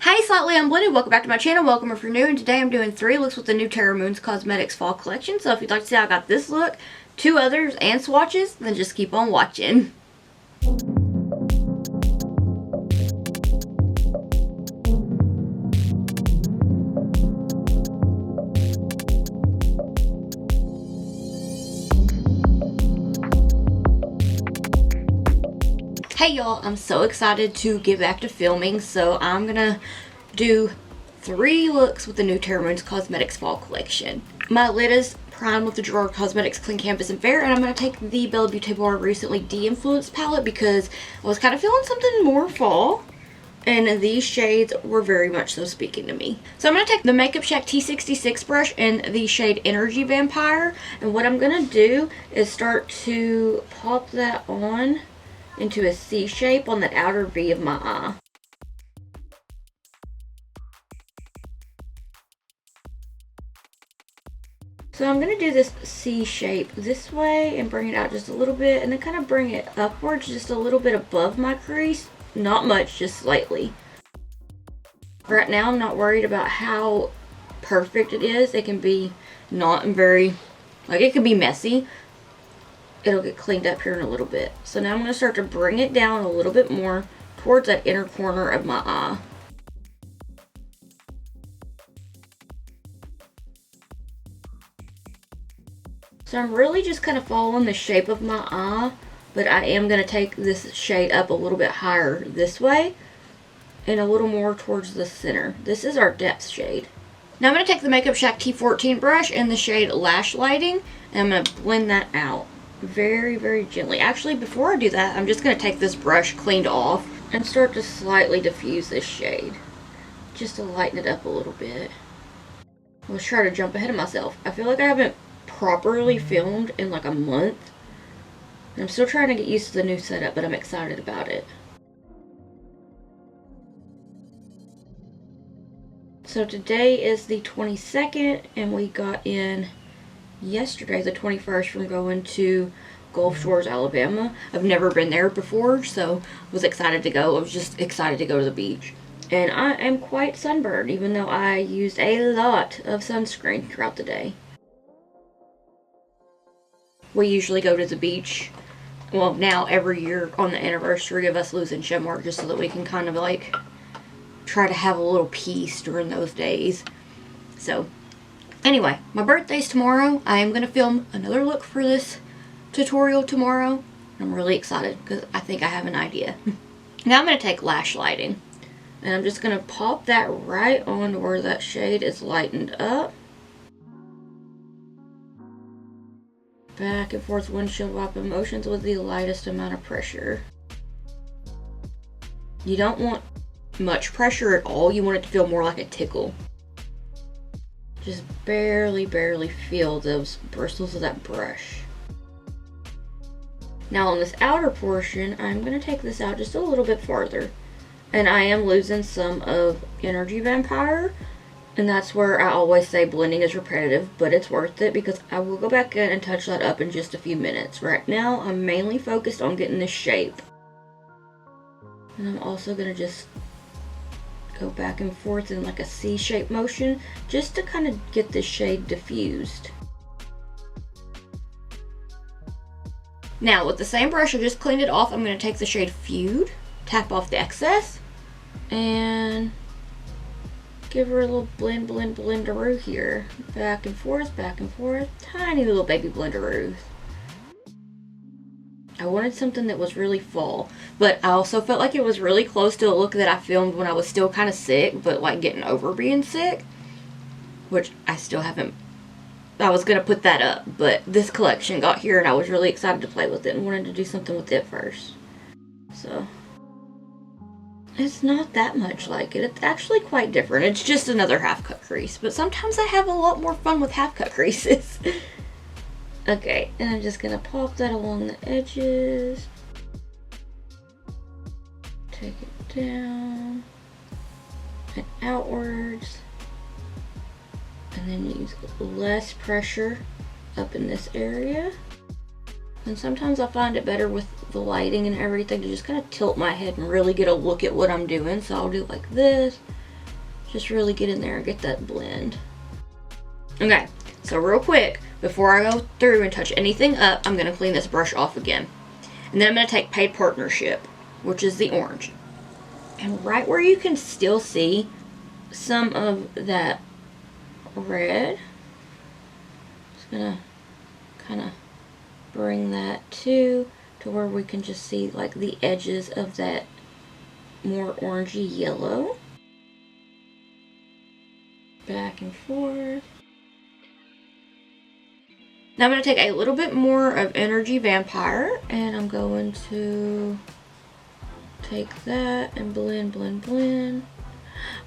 Hey Slightly Unblended, welcome back to my channel. Welcome if you're new, and today I'm doing 3 looks with the new Terra Moons Cosmetics Fall Collection. So if you'd like to see how I got this look, 2 others, and swatches, then just keep on watching. Hey y'all, I'm so excited to get back to filming, so I'm gonna do 3 looks with the new Terra Moons Cosmetics Fall Collection. My lid is primed with the Gerard Cosmetics Clean Canvas and Fair, and I'm gonna take the Bella Beauté Bar Recently De-Influenced palette because I was kind of feeling something more fall, and these shades were very much so speaking to me. So I'm going to take the Makeup Shack T66 brush in the shade Energy Vampire, and what I'm going to do is start to pop that on into a C shape on the outer V of my eye. So I'm going to do this C shape this way and bring it out just a little bit, and then kind of bring it upwards just a little bit above my crease. Not much, just slightly. Right now I'm not worried about how perfect it is. It can be not very, it can be messy. It'll get cleaned up here in a little bit. So now I'm going to start to bring it down a little bit more towards that inner corner of my eye. So I'm really just kind of following the shape of my eye, but I am going to take this shade up a little bit higher this way and a little more towards the center. This is our depth shade. Now I'm going to take the Makeup Shack T14 brush in the shade Lash Lighting, and I'm going to blend that out very, very gently. Actually, before I do that, I'm just going to take this brush cleaned off and start to slightly diffuse this shade, just to lighten it up a little bit. Let's try to jump ahead of myself. I feel like I haven't properly filmed in like a month. I'm still trying to get used to the new setup, but I'm excited about it. So today is the 22nd, and we got in yesterday, the 21st, from going to Gulf Shores, Alabama. I've never been there before, so I was excited to go. I was just excited to go to the beach. And I am quite sunburned, even though I used a lot of sunscreen throughout the day. We usually go to the beach, well, now every year on the anniversary of us losing Shemar, just so that we can kind of like try to have a little peace during those days. So anyway, my birthday's tomorrow. I am going to film another look for this tutorial tomorrow. I'm really excited because I think I have an idea. Now I'm going to take Lash Lighting, and I'm just going to pop that right on where that shade is lightened up. Back and forth windshield wiper motions with the lightest amount of pressure. You don't want much pressure at all. You want it to feel more like a tickle. Just barely feel those bristles of that brush. Now on this outer portion, I'm going to take this out just a little bit farther. And I am losing some of Energy Vampire. And that's where I always say blending is repetitive, but it's worth it because I will go back in and touch that up in just a few minutes. Right now, I'm mainly focused on getting this shape. And I'm also going to just go back and forth in like a C-shaped motion just to kind of get this shade diffused. Now, with the same brush, I just cleaned it off. I'm going to take the shade Feud, tap off the excess, and give her a little blenderoo here. Back and forth, tiny little baby blenderoo. I wanted something that was really fall, but I also felt like it was really close to a look that I filmed when I was still kind of sick, but like getting over being sick, which I still haven't. I was going to put that up, but this collection got here and I was really excited to play with it and wanted to do something with it first. So it's not that much like it. It's actually quite different. It's just another half cut crease, but sometimes I have a lot more fun with half cut creases. Okay, and I'm just gonna pop that along the edges. Take it down and outwards. And then use less pressure up in this area. And sometimes I find it better with the lighting and everything to just kind of tilt my head and really get a look at what I'm doing. So I'll do like this Just really get in there and get that blend. Okay, so real quick, before I go through and touch anything up, I'm going to clean this brush off again. And then I'm going to take Paid Partnership, which is the orange. And right where you can still see some of that red, just going to kind of bring that to where we can just see like the edges of that more orangey yellow. Back and forth. Now I'm going to take a little bit more of Energy Vampire, and I'm going to take that and blend, blend, blend.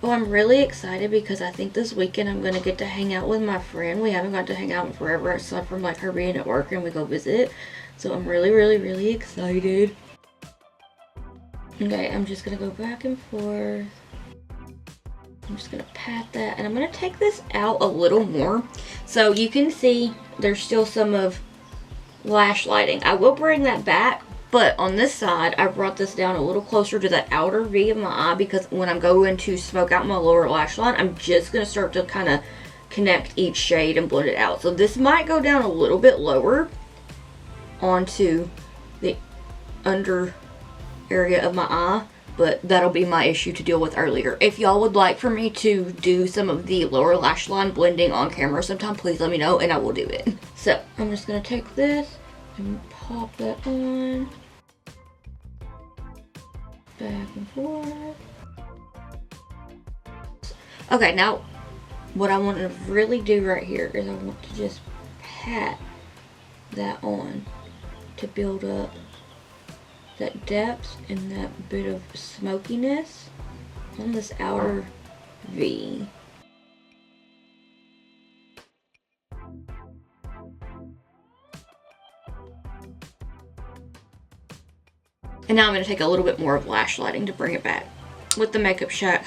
Oh, I'm really excited because I think this weekend I'm going to get to hang out with my friend. We haven't got to hang out in forever, aside from like her being at work and we go visit. So I'm really, really, really excited. Okay, I'm just going to go back and forth. I'm just going to pat that, and I'm going to take this out a little more. So you can see there's still some of lash lighting. I will bring that back, but on this side, I brought this down a little closer to that outer V of my eye, because when I'm going to smoke out my lower lash line, I'm just going to start to kind of connect each shade and blend it out. So this might go down a little bit lower onto the under area of my eye, but that'll be my issue to deal with earlier. If y'all would like for me to do some of the lower lash line blending on camera sometime, please let me know and I will do it. So I'm just going to take this and pop that on. Back and forth. Okay, now what I want to really do right here is I want to just pat that on to build up that depth and that bit of smokiness on this outer V. And now I'm going to take a little bit more of lash lighting to bring it back with the Makeup Shack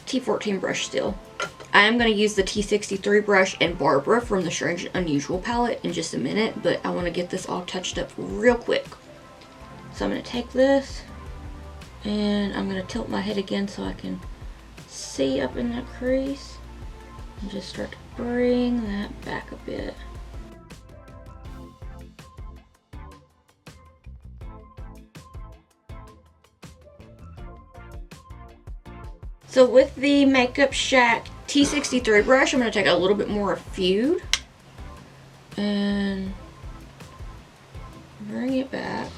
T14 brush still. I am going to use the T63 brush and Barbara from the Strange and Unusual palette in just a minute, but I want to get this all touched up real quick. So I'm going to take this and I'm going to tilt my head again so I can see up in that crease and just start to bring that back a bit. So with the Makeup Shack T63 brush, I'm going to take a little bit more of Feud and bring it back.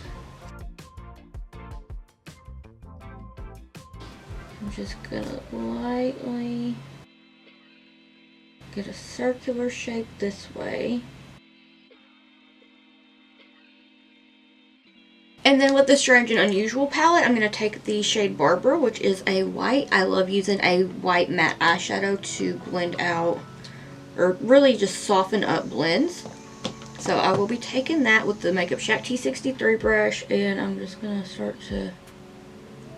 I'm just gonna lightly get a circular shape this way. And then with the Strange and Unusual palette, I'm going to take the shade Barbara, which is a white. I love using a white matte eyeshadow to blend out, or really just soften up blends. So I will be taking that with the Makeup Shack T63 brush, and I'm just going to start to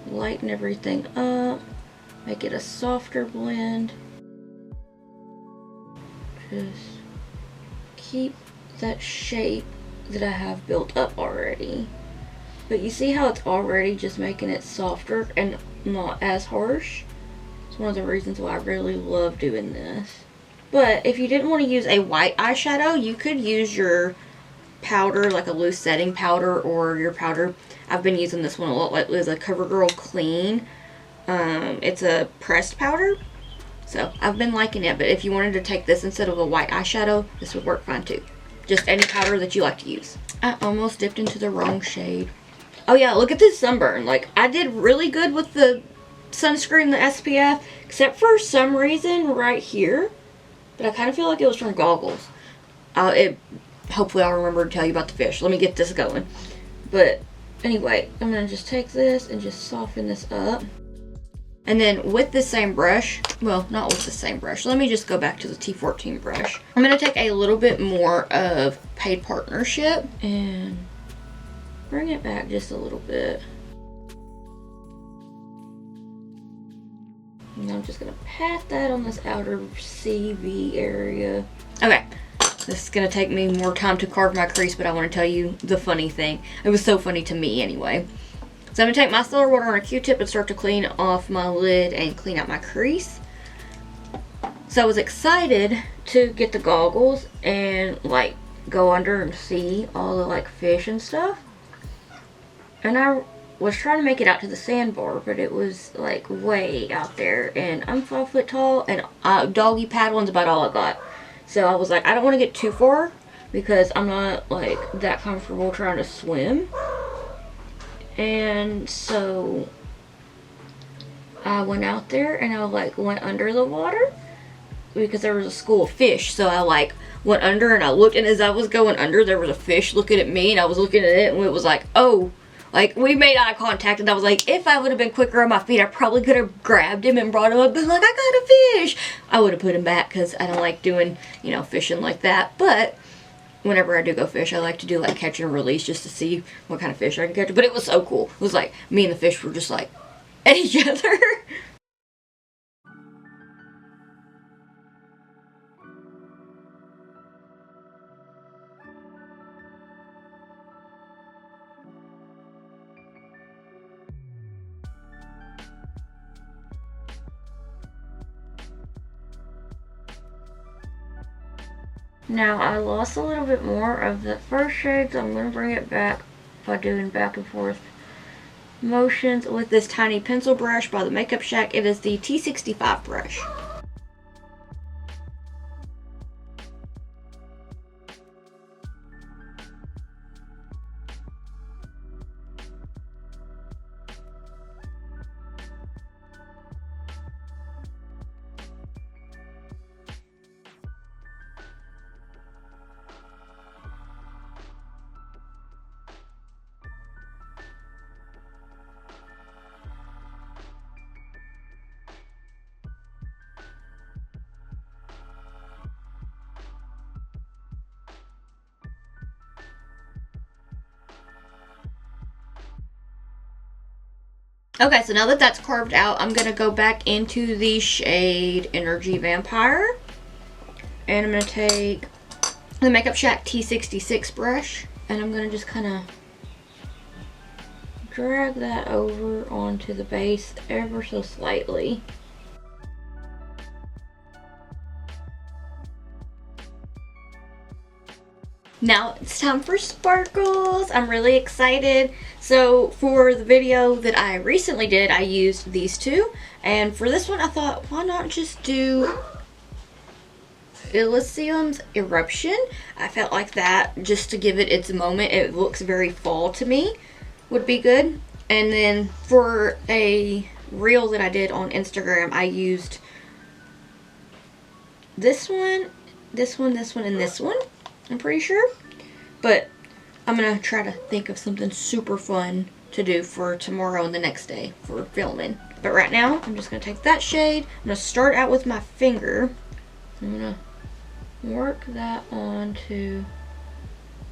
lighten everything up, make it a softer blend. Just keep that shape that I have built up already. But you see how it's already just making it softer and not as harsh? It's one of the reasons why I really love doing this. But if you didn't want to use a white eyeshadow, you could use your powder, like a loose setting powder, or your powder. I've been using this one a lot lately, a CoverGirl Clean. It's a pressed powder, so I've been liking it. But if you wanted to take this instead of a white eyeshadow, this would work fine too. Just any powder that you like to use. I almost dipped into the wrong shade. Oh yeah, look at this sunburn. Like, I did really good with the sunscreen, the SPF, except for some reason right here. But I kind of feel like it was from goggles. Hopefully I'll remember to tell you about the fish. Let me get this going. But anyway, I'm going to just take this and just soften this up. And then with the same brush, well, not with the same brush. Let me just go back to the T14 brush. I'm going to take a little bit more of Paid Partnership and bring it back just a little bit. And I'm just going to pat that on this outer CV area. Okay, this is going to take me more time to carve my crease, but I want to tell you the funny thing. It was so funny to me anyway. So I'm going to take micellar water on a Q-tip and start to clean off my lid and clean out my crease. So I was excited to get the goggles and like go under and see all the like fish and stuff. And I was trying to make it out to the sandbar, but it was like way out there, and I'm 5 foot tall, and doggy paddling's about all I got. So I was like, I don't want to get too far because I'm not like that comfortable trying to swim. And so I went out there and I like went under the water because there was a school of fish. So I like went under and I looked, and as I was going under, there was a fish looking at me, and I was looking at it, and it was like, oh. Like, we made eye contact, and I was like, if I would have been quicker on my feet, I probably could have grabbed him and brought him up and been like, I got a fish. I would have put him back because I don't like doing, you know, fishing like that. But whenever I do go fish, I like to do like catch and release just to see what kind of fish I can catch. But it was so cool. It was like me and the fish were just like at each other. Now I lost a little bit more of the first shade, so I'm going to bring it back by doing back and forth motions with this tiny pencil brush by the Makeup Shack. It is the T65 brush. Okay, so now that that's carved out, I'm going to go back into the shade Energy Vampire. And I'm going to take the Makeup Shack T66 brush. And I'm going to just kind of drag that over onto the base ever so slightly. Now it's time for sparkles. I'm really excited. So for the video that I recently did, I used these two. And for this one, I thought, why not just do Elysium's Eruption? I felt like that, just to give it its moment, it looks very fall to me, would be good. And then for a reel that I did on Instagram, I used this one, this one, this one, and this one. I'm pretty sure, but I'm gonna try to think of something super fun to do for tomorrow and the next day for filming. But right now, I'm just gonna take that shade. I'm gonna start out with my finger. I'm gonna work that onto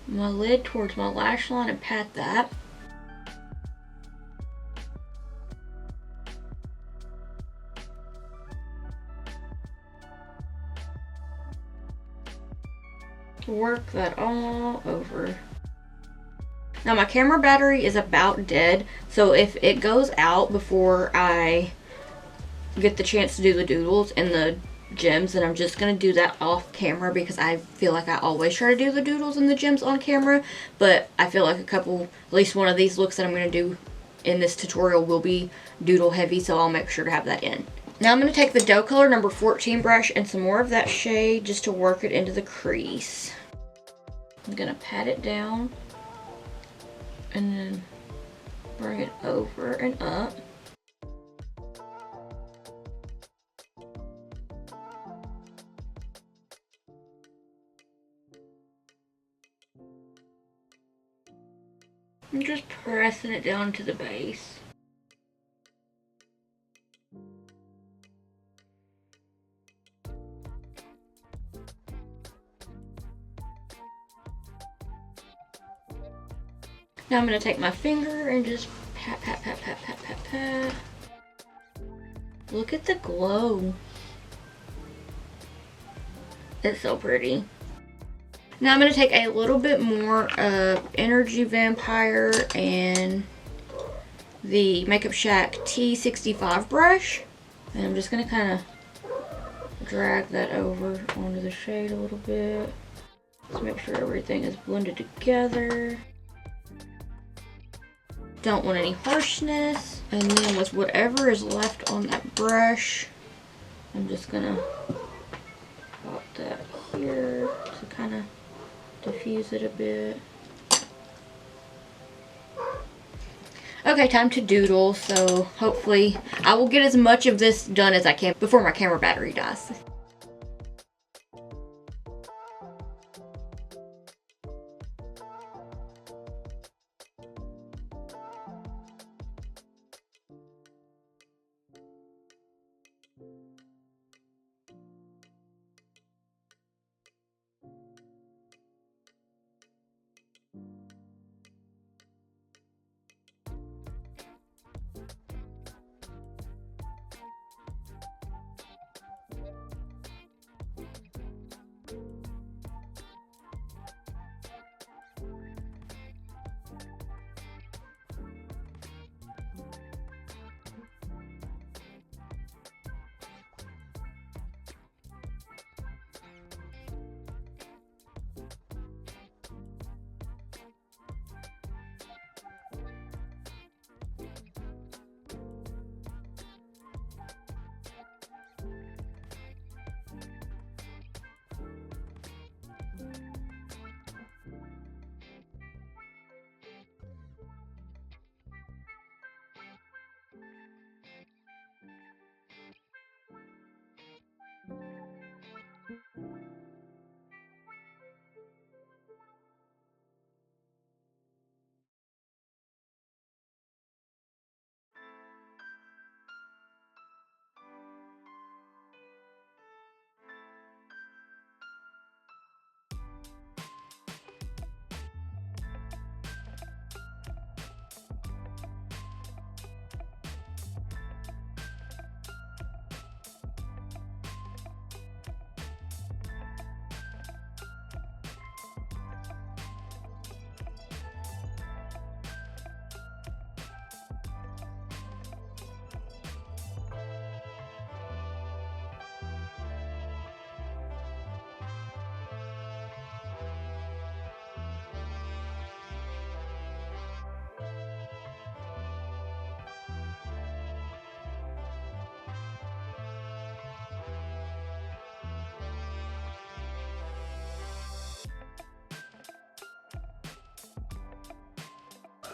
my lid towards my lash line and pat that. Work that all over. Now my camera battery is about dead, so if it goes out before I get the chance to do the doodles and the gems, then I'm just going to do that off camera, because I feel like I always try to do the doodles and the gems on camera, but I feel like at least one of these looks that I'm going to do in this tutorial will be doodle heavy, so I'll make sure to have that in. Now I'm going to take the dough color number 14 brush and some more of that shade just to work it into the crease. I'm going to pat it down and then bring it over and up. I'm just pressing it down to the base. Now I'm going to take my finger and just pat, pat, pat, pat, pat, pat, pat. Look at the glow. It's so pretty. Now I'm going to take a little bit more of Energy Vampire and the Makeup Shack T65 brush. And I'm just going to kind of drag that over onto the shade a little bit. Let's make sure everything is blended together. Don't want any harshness. And then with whatever is left on that brush, I'm just going to pop that here to kind of diffuse it a bit. Okay, time to doodle, so hopefully I will get as much of this done as I can before my camera battery dies.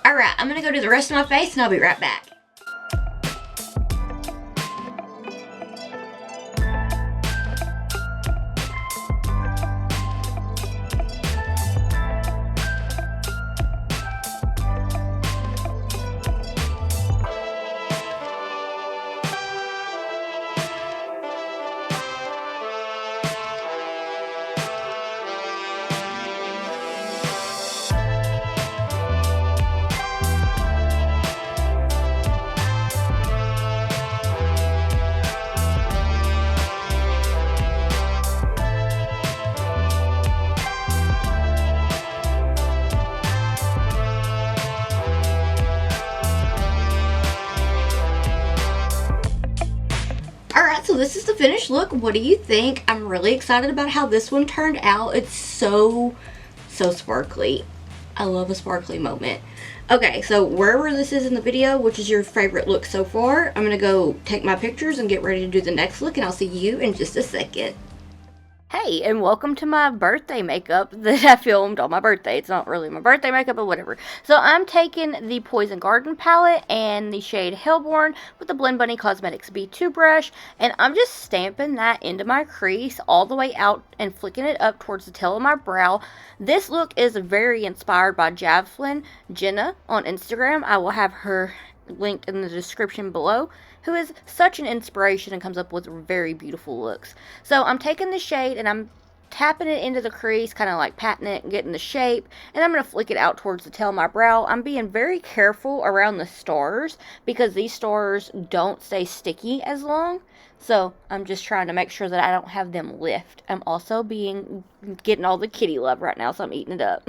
Alright, I'm gonna go do the rest of my face and I'll be right back. So this is the finished look. What do you think? I'm really excited about how this one turned out. It's so sparkly. I love a sparkly moment. Okay, so wherever this is in the video, which is your favorite look so far, I'm gonna go take my pictures and get ready to do the next look, and I'll see you in just a second. Hey, and welcome to my birthday makeup that I filmed on my birthday. It's not really my birthday makeup, but whatever. So I'm taking the Poison Garden palette and the shade Hellborn with the Blend Bunny Cosmetics B2 brush, and I'm just stamping that into my crease all the way out and flicking it up towards the tail of my brow. This look is very inspired by Javelin Jenna on Instagram. I will have her linked in the description below, who is such an inspiration and comes up with very beautiful looks. So I'm taking the shade and I'm tapping it into the crease, kind of like patting it and getting the shape, and I'm going to flick it out towards the tail of my brow. I'm being very careful around the stars because these stars don't stay sticky as long, so I'm just trying to make sure that I don't have them lift. I'm also getting all the kitty love right now, so I'm eating it up.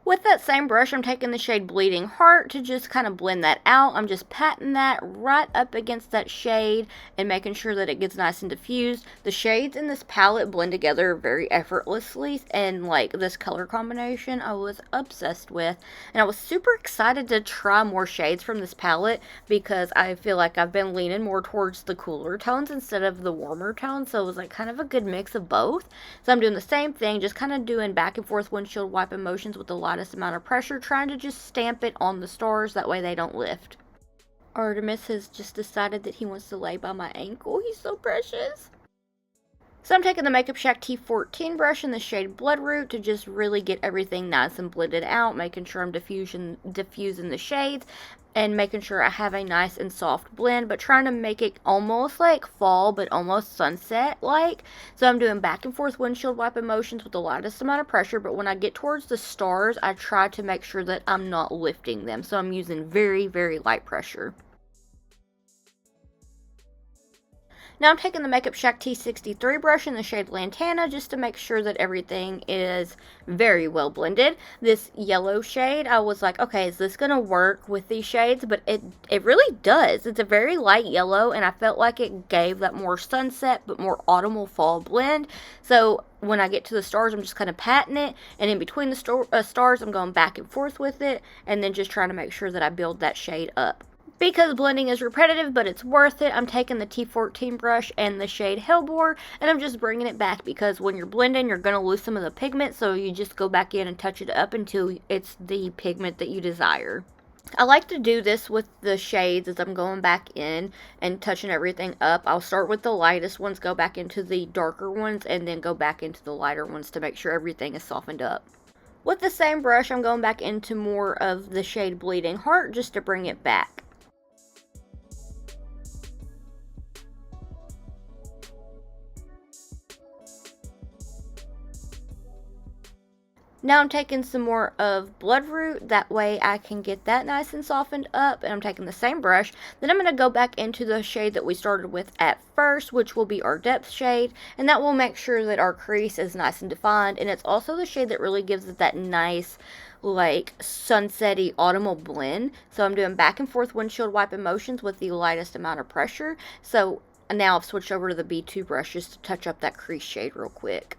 With that same brush, I'm taking the shade Bleeding Heart to just kind of blend that out. I'm just patting that right up against that shade and making sure that it gets nice and diffused. The shades in this palette blend together very effortlessly, and like this color combination I was obsessed with. And I was super excited to try more shades from this palette because I feel like I've been leaning more towards the cooler tones instead of the warmer tones, so it was like kind of a good mix of both. So I'm doing the same thing, just kind of doing back and forth windshield wipe motions with the lightest amount of pressure, trying to just stamp it on the stars, that way they don't lift. Artemis has just decided that he wants to lay by my ankle. He's so precious. So I'm taking the Makeup Shack T14 brush in the shade Bloodroot to just really get everything nice and blended out, making sure I'm diffusing the shades and making sure I have a nice and soft blend, but trying to make it almost like fall, but almost sunset-like. So I'm doing back and forth windshield wipe motions with the lightest amount of pressure, but when I get towards the stars, I try to make sure that I'm not lifting them. So I'm using very, very light pressure. Now I'm taking the Makeup Shack T63 brush in the shade Lantana just to make sure that everything is very well blended. This yellow shade, I was like, okay, is this going to work with these shades? But it really does. It's a very light yellow, and I felt like it gave that more sunset but more autumnal fall blend. So when I get to the stars, I'm just kind of patting it, and in between the stars, I'm going back and forth with it, and then just trying to make sure that I build that shade up. Because blending is repetitive, but it's worth it, I'm taking the T14 brush and the shade Hellbore, and I'm just bringing it back because when you're blending, you're going to lose some of the pigment, so you just go back in and touch it up until it's the pigment that you desire. I like to do this with the shades as I'm going back in and touching everything up. I'll start with the lightest ones, go back into the darker ones, and then go back into the lighter ones to make sure everything is softened up. With the same brush, I'm going back into more of the shade Bleeding Heart just to bring it back. Now I'm taking some more of Bloodroot, that way I can get that nice and softened up, and I'm taking the same brush. Then I'm going to go back into the shade that we started with at first, which will be our depth shade, and that will make sure that our crease is nice and defined, and it's also the shade that really gives it that nice, like, sunsetty autumnal blend. So I'm doing back and forth windshield wipe motions with the lightest amount of pressure. So now I've switched over to the B2 brush just to touch up that crease shade real quick.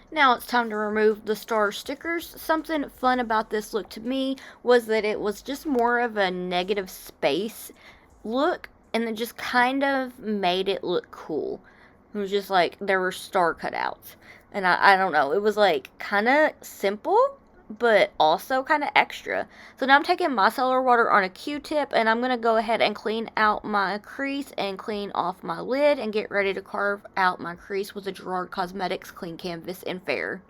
Now it's time to remove the star stickers. Something fun about this look to me was that it was just more of a negative space look, and it just kind of made it look cool. It was just like there were star cutouts, and I don't know, it was like kind of simple but also kind of extra. So now I'm taking micellar water on a Q-tip, and I'm going to go ahead and clean out my crease and clean off my lid and get ready to carve out my crease with the Gerard Cosmetics Clean Canvas in Fair.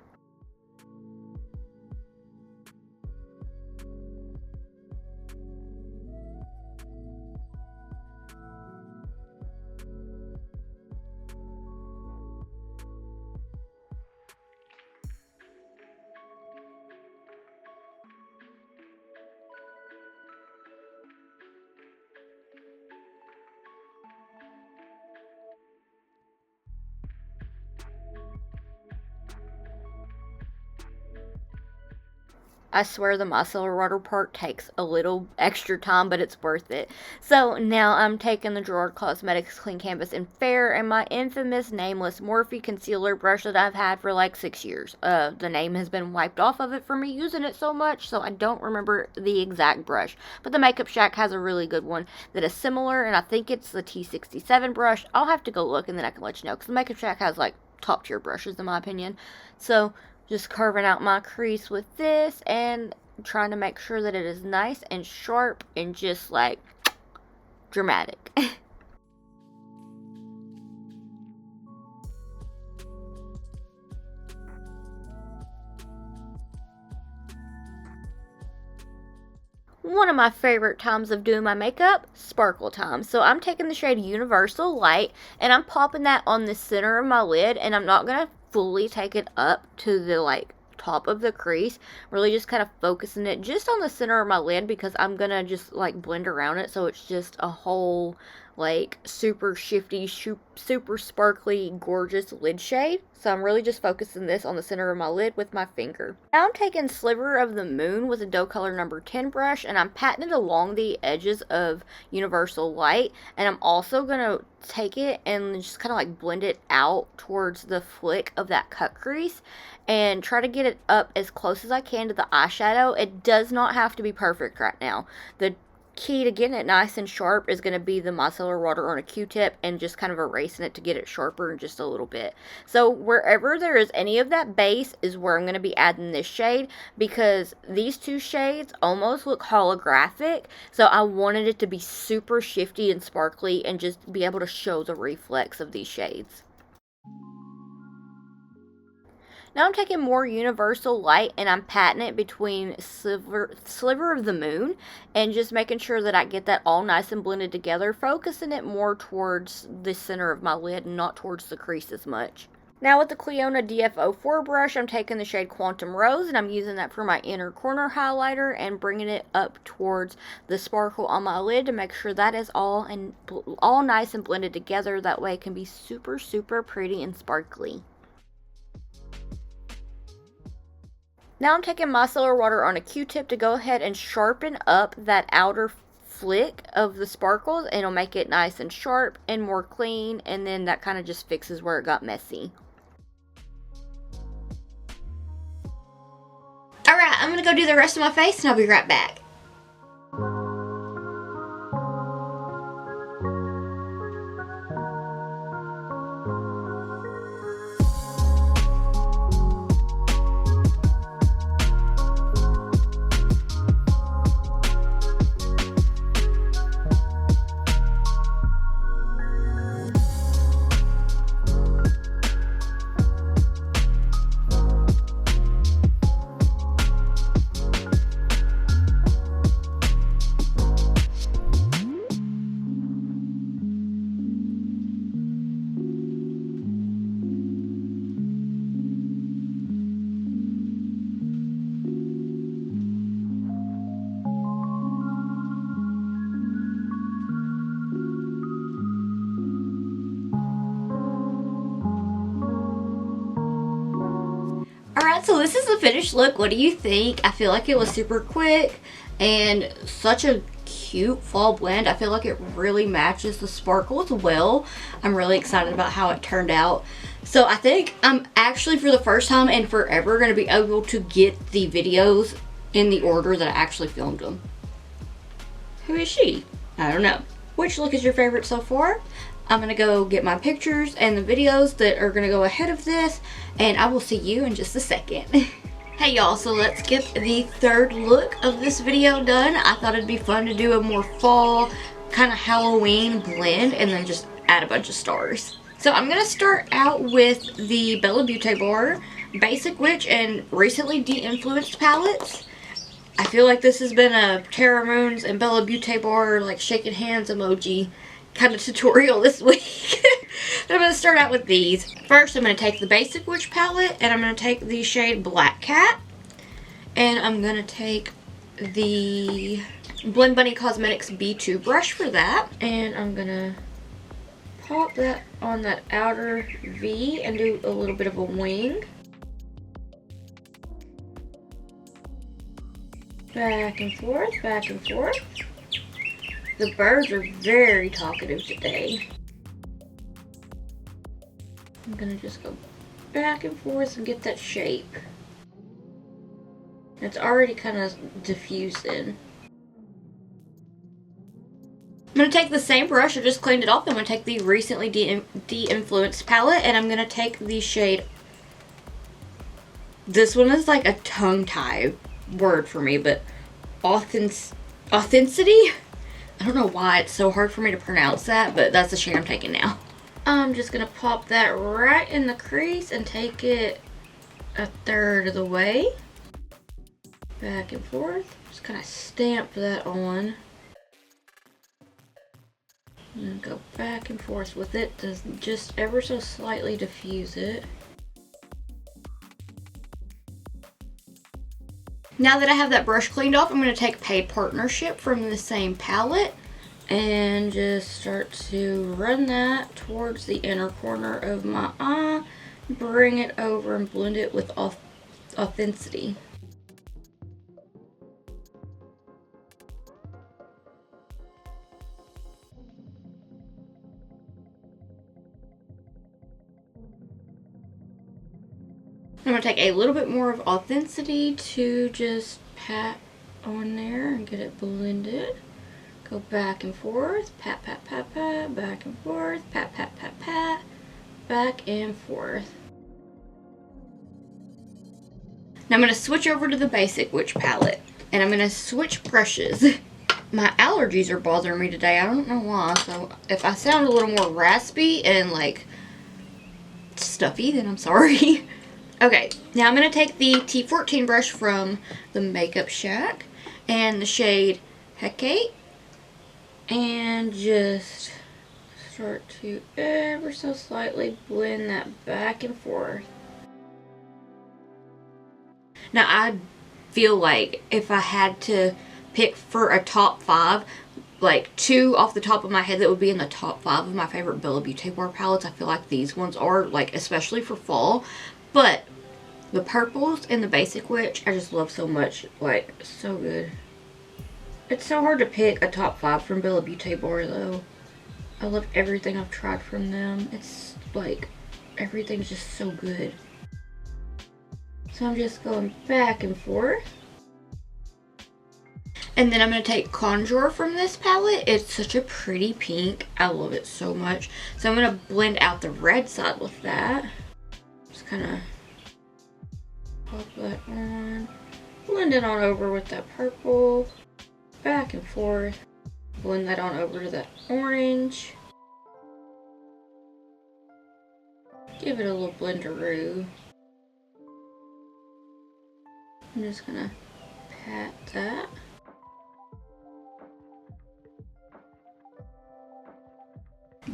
I swear the micellar water part takes a little extra time, but it's worth it. So now I'm taking the Gerard Cosmetics Clean Canvas in Fair and my infamous nameless Morphe concealer brush that I've had for like 6 years. The name has been wiped off of it for me using it so much, so I don't remember the exact brush. But the Makeup Shack has a really good one that is similar, and I think it's the T67 brush. I'll have to go look and then I can let you know, because the Makeup Shack has like top tier brushes in my opinion. So just carving out my crease with this and trying to make sure that it is nice and sharp and just like dramatic. One of my favorite times of doing my makeup, sparkle time. So I'm taking the shade Universal Light and I'm popping that on the center of my lid, and I'm not going to fully take it up to the like top of the crease, really just kind of focusing it just on the center of my lid, because I'm gonna just like blend around it so it's just a whole like super shifty, super sparkly, gorgeous lid shade. So I'm really just focusing this on the center of my lid with my finger. Now I'm taking Sliver of the Moon with a dough color number 10 brush, and I'm patting it along the edges of Universal Light, and I'm also gonna take it and just kind of like blend it out towards the flick of that cut crease and try to get it up as close as I can to the eyeshadow. It does not have to be perfect right now. The key to getting it nice and sharp is going to be the micellar water on a Q-tip and just kind of erasing it to get it sharper in just a little bit. So wherever there is any of that base is where I'm going to be adding this shade, because these two shades almost look holographic, so I wanted it to be super shifty and sparkly and just be able to show the reflex of these shades. Now I'm taking more Universal Light and I'm patting it between Sliver of the Moon and just making sure that I get that all nice and blended together, focusing it more towards the center of my lid and not towards the crease as much. Now with the Clionadh DF04 brush, I'm taking the shade Quantum Rose and I'm using that for my inner corner highlighter and bringing it up towards the sparkle on my lid to make sure that is all nice and blended together. That way it can be super, super pretty and sparkly. Now I'm taking micellar water on a Q-tip to go ahead and sharpen up that outer flick of the sparkles, and it'll make it nice and sharp and more clean, and then that kind of just fixes where it got messy. Alright, I'm going to go do the rest of my face and I'll be right back. Alright, so this is the finished look. What do you think? I feel like it was super quick and such a cute fall blend. I feel like it really matches the sparkle as well. I'm really excited about how it turned out. So I think I'm actually, for the first time in forever, going to be able to get the videos in the order that I actually filmed them. Who is she? I don't know. Which look is your favorite so far? I'm going to go get my pictures and the videos that are going to go ahead of this, and I will see you in just a second. Hey y'all, so let's get the third look of this video done. I thought it'd be fun to do a more fall, kind of Halloween blend, and then just add a bunch of stars. So I'm going to start out with the Bella Beauty Bar Basic Witch and Recently De-Influenced palettes. I feel like this has been a Terra Moons and Bella Beauty Bar like shaking hands emoji kind of tutorial this week. But I'm going to start out with these. First, I'm going to take the Basic Witch palette and I'm going to take the shade Black Cat. And I'm going to take the Blend Bunny Cosmetics B2 brush for that. And I'm going to pop that on that outer V and do a little bit of a wing. Back and forth, back and forth. The birds are very talkative today. I'm gonna just go back and forth and get that shape. It's already kind of diffusing. I'm gonna take the same brush, I just cleaned it off. I'm gonna take the Recently De-Influenced palette and I'm gonna take the shade. This one is like a tongue-tie word for me, but authenticity? I don't know why it's so hard for me to pronounce that, but that's the shade I'm taking now. I'm just going to pop that right in the crease and take it a third of the way. Back and forth. Just kind of stamp that on. And go back and forth with it to just ever so slightly diffuse it. Now that I have that brush cleaned off, I'm going to take Paid Partnership from the same palette and just start to run that towards the inner corner of my eye. Bring it over and blend it with Authenticity. I'm going to take a little bit more of Authenticity to just pat on there and get it blended. Go back and forth, pat, pat, pat, pat, back and forth, pat, pat, pat, pat, back and forth. Now I'm going to switch over to the Basic Witch palette, and I'm going to switch brushes. My allergies are bothering me today. I don't know why, so if I sound a little more raspy and like stuffy, then I'm sorry. Okay, now I'm going to take the T14 brush from the Makeup Shack and the shade Hecate and just start to ever so slightly blend that back and forth. Now I feel like if I had to pick for a top 5, like 2 off the top of my head that would be in the top 5 of my favorite Bella Beauty Bar palettes, I feel like these ones are, like, especially for fall. But the purples and the Basic Witch, I just love so much. Like, so good. It's so hard to pick a top 5 from Bella Beauty Bar, though. I love everything I've tried from them. It's, like, everything's just so good. So I'm just going back and forth. And then I'm going to take Conjure from this palette. It's such a pretty pink. I love it so much. So I'm going to blend out the red side with that. Just kind of pop that on. Blend it on over with that purple. Back and forth. Blend that on over to that orange. Give it a little blenderoo. I'm just going to pat that.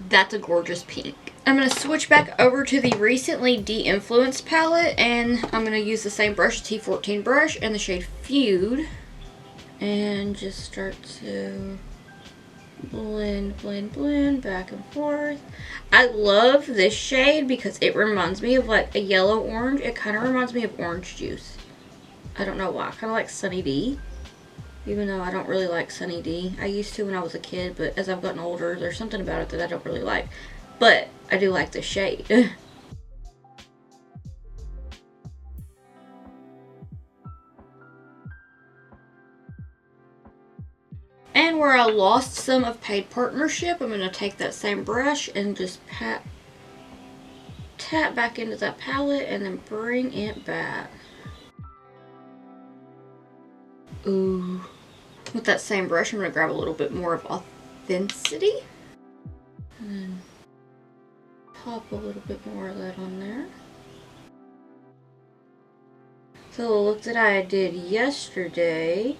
That's a gorgeous pink. I'm going to switch back over to the recently de-influenced palette, and I'm going to use the same brush, T14 brush, and the shade Feud, and just start to blend, blend, blend, back and forth. I love this shade because it reminds me of like a yellow orange. It kind of reminds me of orange juice. I don't know why. I kind of like Sunny D. Even though I don't really like Sunny D. I used to when I was a kid, but as I've gotten older, there's something about it that I don't really like. But I do like this shade. And where I lost some of Paid Partnership, I'm going to take that same brush and just tap back into that palette and then bring it back. Ooh. With that same brush, I'm going to grab a little bit more of Authenticity. And then pop a little bit more of that on there. So the look that I did yesterday,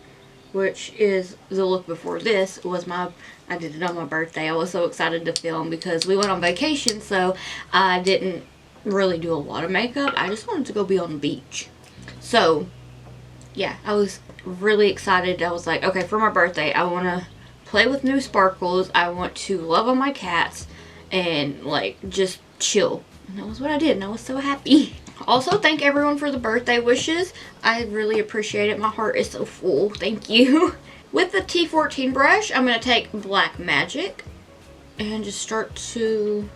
which is the look before this, was I did it on my birthday. I was so excited to film because we went on vacation, so I didn't really do a lot of makeup. I just wanted to go be on the beach. So yeah, I was really excited. I was like, okay, for my birthday, I want to play with new sparkles. I want to love on my cats and like just chill. And that was what I did, and I was so happy. Also, thank everyone for the birthday wishes. I really appreciate it. My heart is so full. Thank you. With the T14 brush, I'm going to take Black Magic and just start to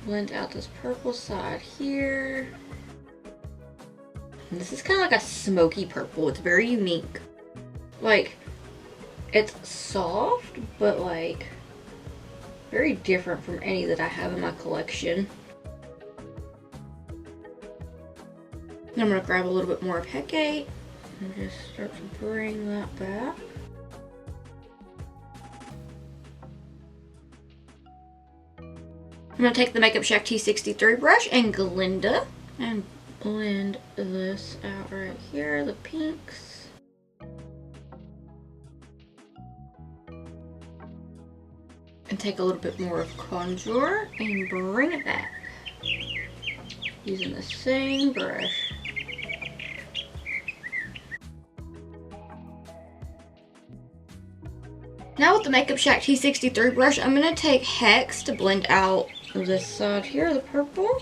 blend out this purple side here. And this is kind of like a smoky purple. It's very unique. Like, it's soft, but like very different from any that I have in my collection. Then I'm going to grab a little bit more of Hecate and just start to bring that back. I'm going to take the Makeup Shack T63 brush and Glinda and blend this out right here, the pinks. And take a little bit more of Conjure and bring it back using the same brush. Now with the Makeup Shack T63 brush, I'm going to take Hex to blend out this side here, the purple.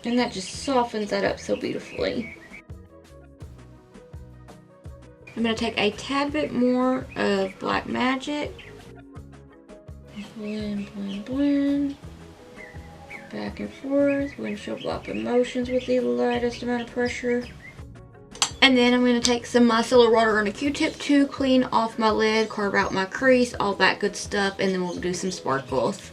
And that just softens that up so beautifully. I'm going to take a tad bit more of Black Magic. Blend, blend, blend. Back and forth. Windshield block emotions with the lightest amount of pressure. And then I'm going to take some micellar water and a Q-tip to clean off my lid, carve out my crease, all that good stuff, and then we'll do some sparkles.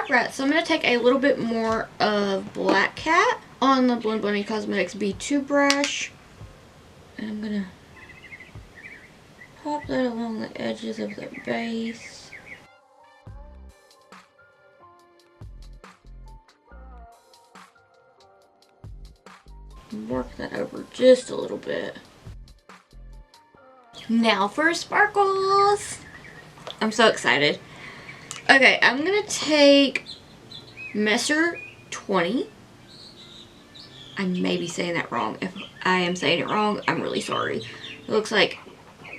Alright, so I'm going to take a little bit more of Black Cat on the Blend Bunny Cosmetics B2 brush. And I'm going to pop that along the edges of the base. And work that over just a little bit. Now for sparkles! I'm so excited. Okay, I'm going to take Messer 20. I may be saying that wrong. If I am saying it wrong, I'm really sorry. It looks like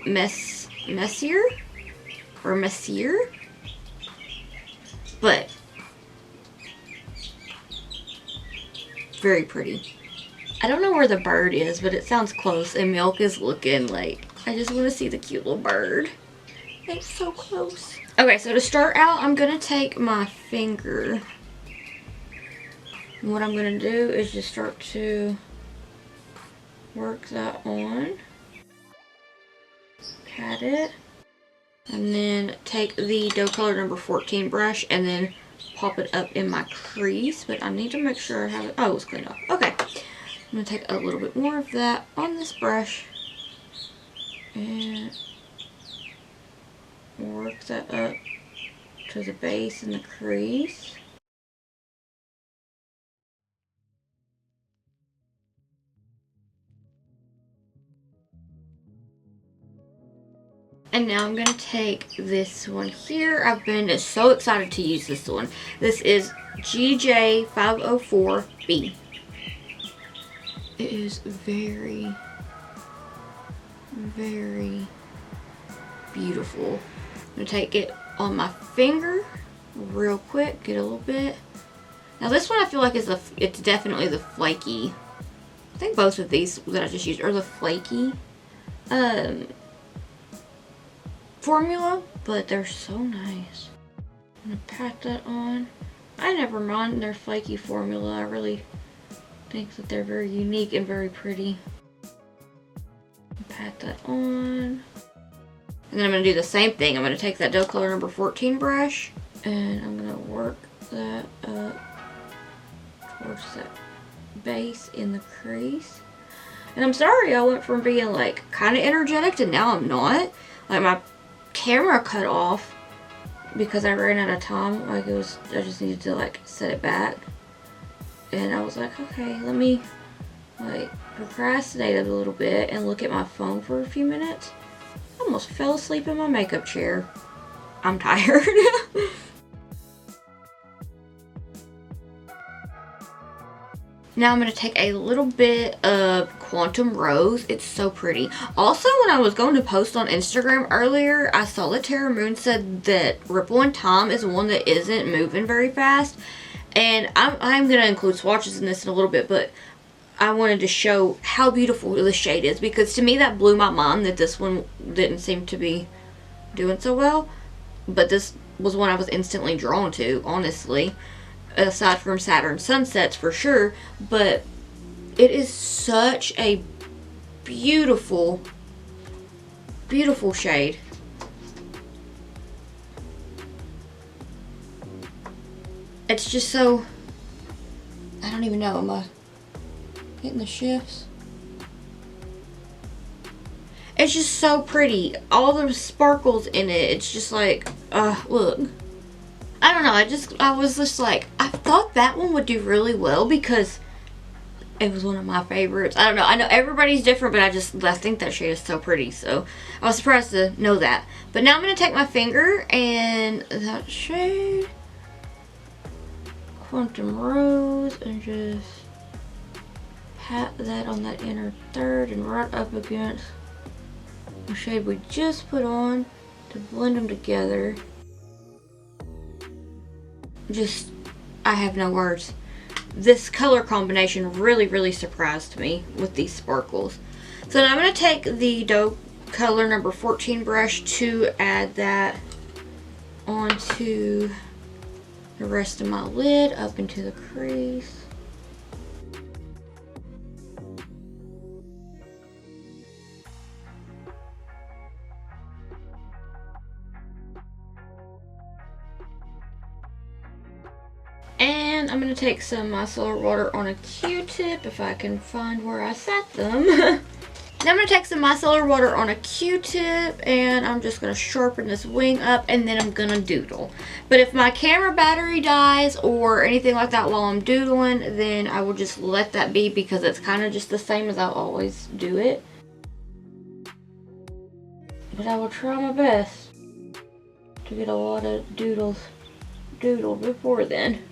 Messier or Messier. But very pretty. I don't know where the bird is, but it sounds close. And Milk is looking like, I just want to see the cute little bird. It's so close. Okay, so to start out, I'm going to take my finger. And what I'm going to do is just start to work that on. Pat it. And then take the dough color number 14 brush and then pop it up in my crease. But I need to make sure I have it. Oh, it's cleaned off. Okay. I'm going to take a little bit more of that on this brush. And work that up to the base and the crease. And now I'm going to take this one here. I've been so excited to use this one. This is GJ504B. It is very, very beautiful. I'm going to take it on my finger real quick, get a little bit. Now this one I feel like it's definitely the flaky. I think both of these that I just used are the flaky formula, but they're so nice. I'm going to pat that on. I never mind their flaky formula. I really think that they're very unique and very pretty. Pat that on. And then I'm going to do the same thing. I'm going to take that dough color number 14 brush and I'm going to work that up towards that base in the crease. And I'm sorry I went from being like kind of energetic to now I'm not. Like my camera cut off because I ran out of time. Like I just needed to like set it back. And I was like, okay, let me like procrastinate a little bit and look at my phone for a few minutes. I almost fell asleep in my makeup chair. I'm tired. Now I'm going to take a little bit of Quantum Rose. It's so pretty. Also, when I was going to post on Instagram earlier, I saw that Terra Moon said that Ripple in Time is one that isn't moving very fast. And I'm going to include swatches in this in a little bit, but I wanted to show how beautiful the shade is, because to me that blew my mind that this one didn't seem to be doing so well. but this was one I was instantly drawn to, honestly. Aside from Saturn Sunsets for sure, but it is such a beautiful, beautiful shade. It's just so, I don't even know, am I hitting the shifts? It's just so pretty. All the sparkles in it, it's just like, look. I don't know, I was just like, I thought that one would do really well because it was one of my favorites. I don't know, I know everybody's different, but I think that shade is so pretty, so I was surprised to know that. But now I'm going to take my finger and that shade, Quantum Rose, and just pat that on that inner third and right up against the shade we just put on to blend them together. Just, I have no words. This color combination really, really surprised me with these sparkles. So now I'm going to take the doe color number 14 brush to add that onto the rest of my lid, up into the crease. And I'm going to take some micellar water on a Q-tip, if I can find where I set them. Now I'm going to take some micellar water on a Q-tip, and I'm just going to sharpen this wing up, and then I'm going to doodle. But if my camera battery dies or anything like that while I'm doodling, then I will just let that be, because it's kind of just the same as I always do it. But I will try my best to get a lot of doodled before then.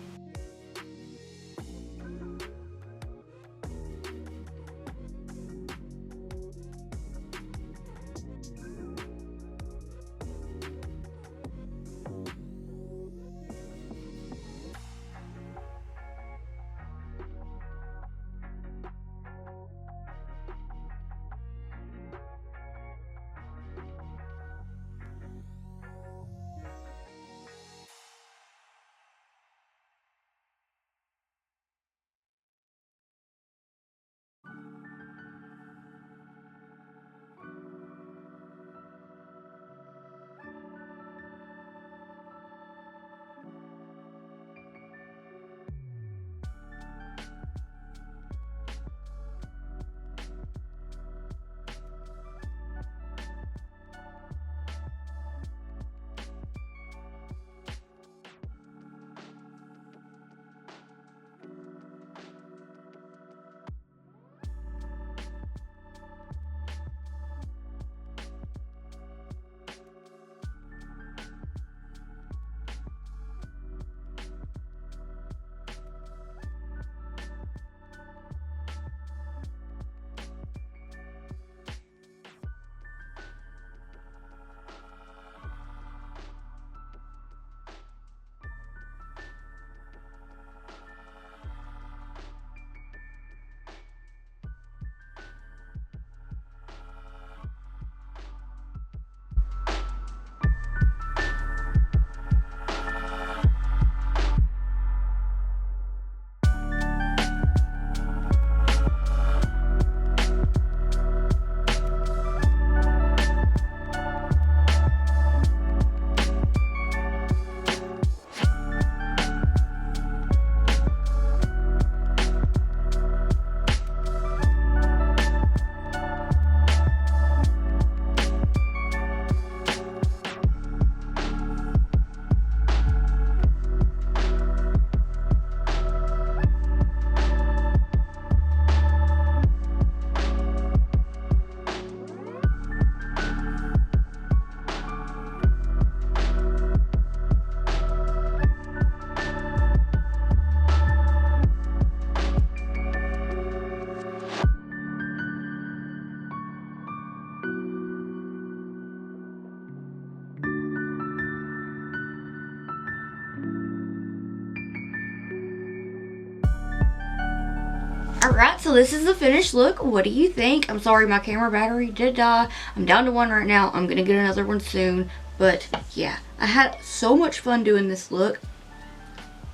Alright, so this is the finished look. What do you think? I'm sorry, my camera battery did die. I'm down to one right now. I'm gonna get another one soon. But yeah, I had so much fun doing this look.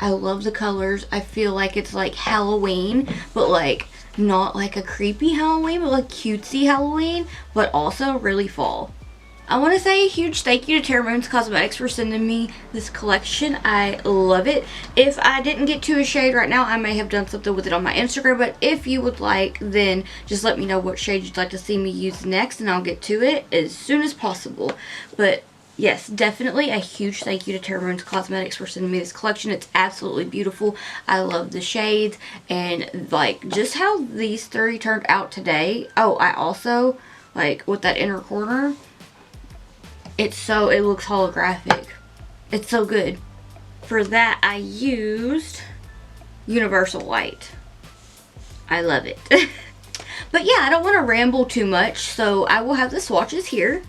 I love the colors. I feel like it's like Halloween, but like not like a creepy Halloween, but like cutesy Halloween, but also really fall. I want to say a huge thank you to Terra Cosmetics for sending me this collection. I love it. If I didn't get to a shade right now, I may have done something with it on my Instagram, but if you would like, then just let me know what shade you'd like to see me use next, and I'll get to it as soon as possible. But yes, definitely a huge thank you to Terra Cosmetics for sending me this collection. It's absolutely beautiful. I love the shades and like just how these three turned out today. Oh, I also like with that inner corner, it looks holographic. It's so good. For that, I used Universal Light. I love it. But yeah, I don't want to ramble too much, so I will have the swatches here.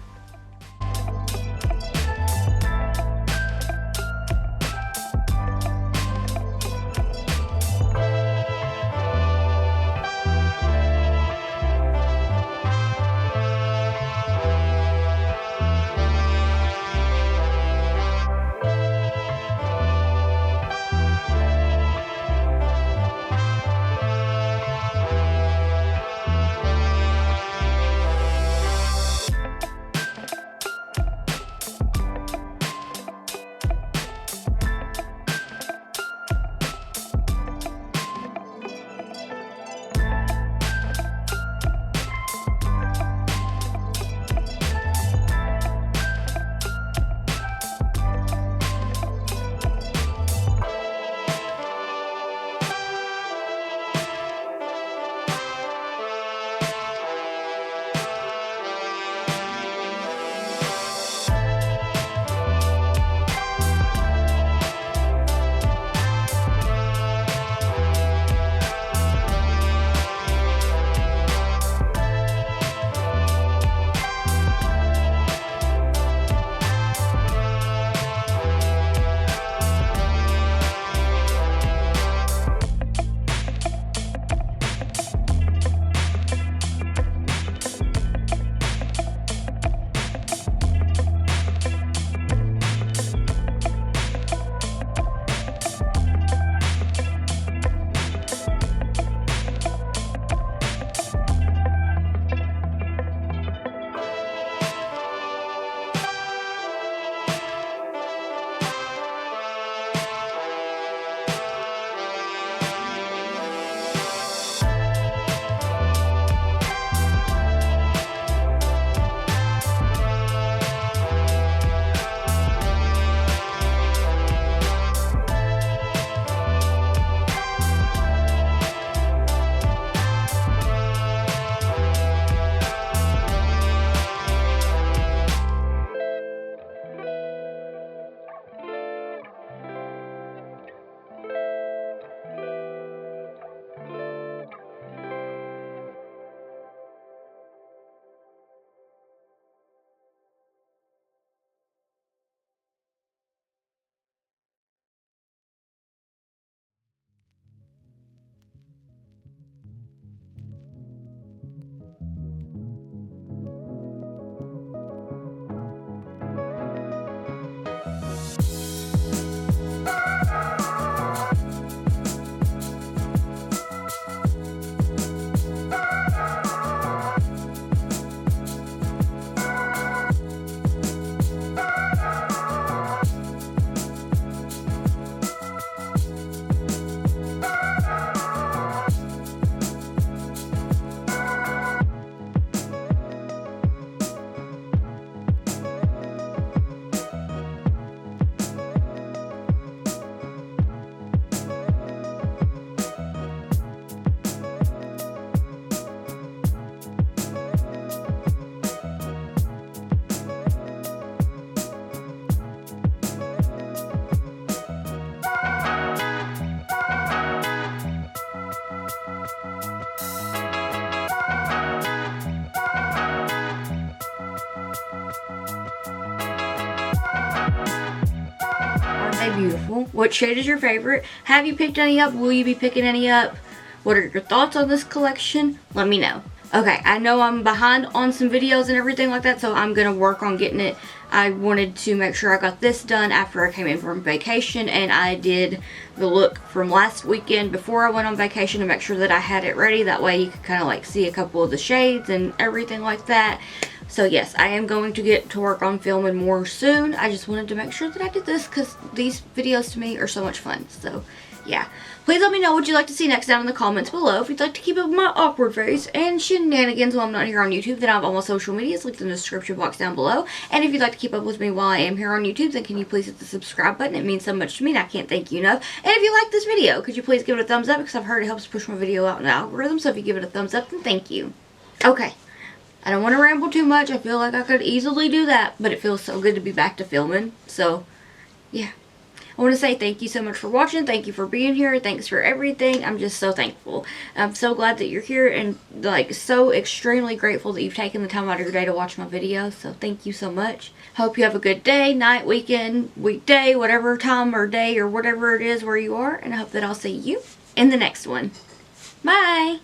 they beautiful? What shade is your favorite? Have you picked any up? Will you be picking any up? What are your thoughts on this collection? Let me know. Okay, I know I'm behind on some videos and everything like that, so I'm going to work on getting it. I wanted to make sure I got this done after I came in from vacation, and I did the look from last weekend before I went on vacation to make sure that I had it ready. That way you could kind of like see a couple of the shades and everything like that. So yes, I am going to get to work on filming more soon. I just wanted to make sure that I did this because these videos to me are so much fun. So yeah. Please let me know what you'd like to see next down in the comments below. If you'd like to keep up with my awkward face and shenanigans while I'm not here on YouTube, then I have all my social medias linked in the description box down below. And if you'd like to keep up with me while I am here on YouTube, then can you please hit the subscribe button? It means so much to me and I can't thank you enough. And if you like this video, could you please give it a thumbs up? Because I've heard it helps push my video out in the algorithm. So if you give it a thumbs up, then thank you. Okay. I don't want to ramble too much. I feel like I could easily do that. But it feels so good to be back to filming. So, yeah. I want to say thank you so much for watching. Thank you for being here. Thanks for everything. I'm just so thankful. I'm so glad that you're here and like so extremely grateful that you've taken the time out of your day to watch my videos. So thank you so much. Hope you have a good day, night, weekend, weekday, whatever time or day or whatever it is where you are. And I hope that I'll see you in the next one. Bye.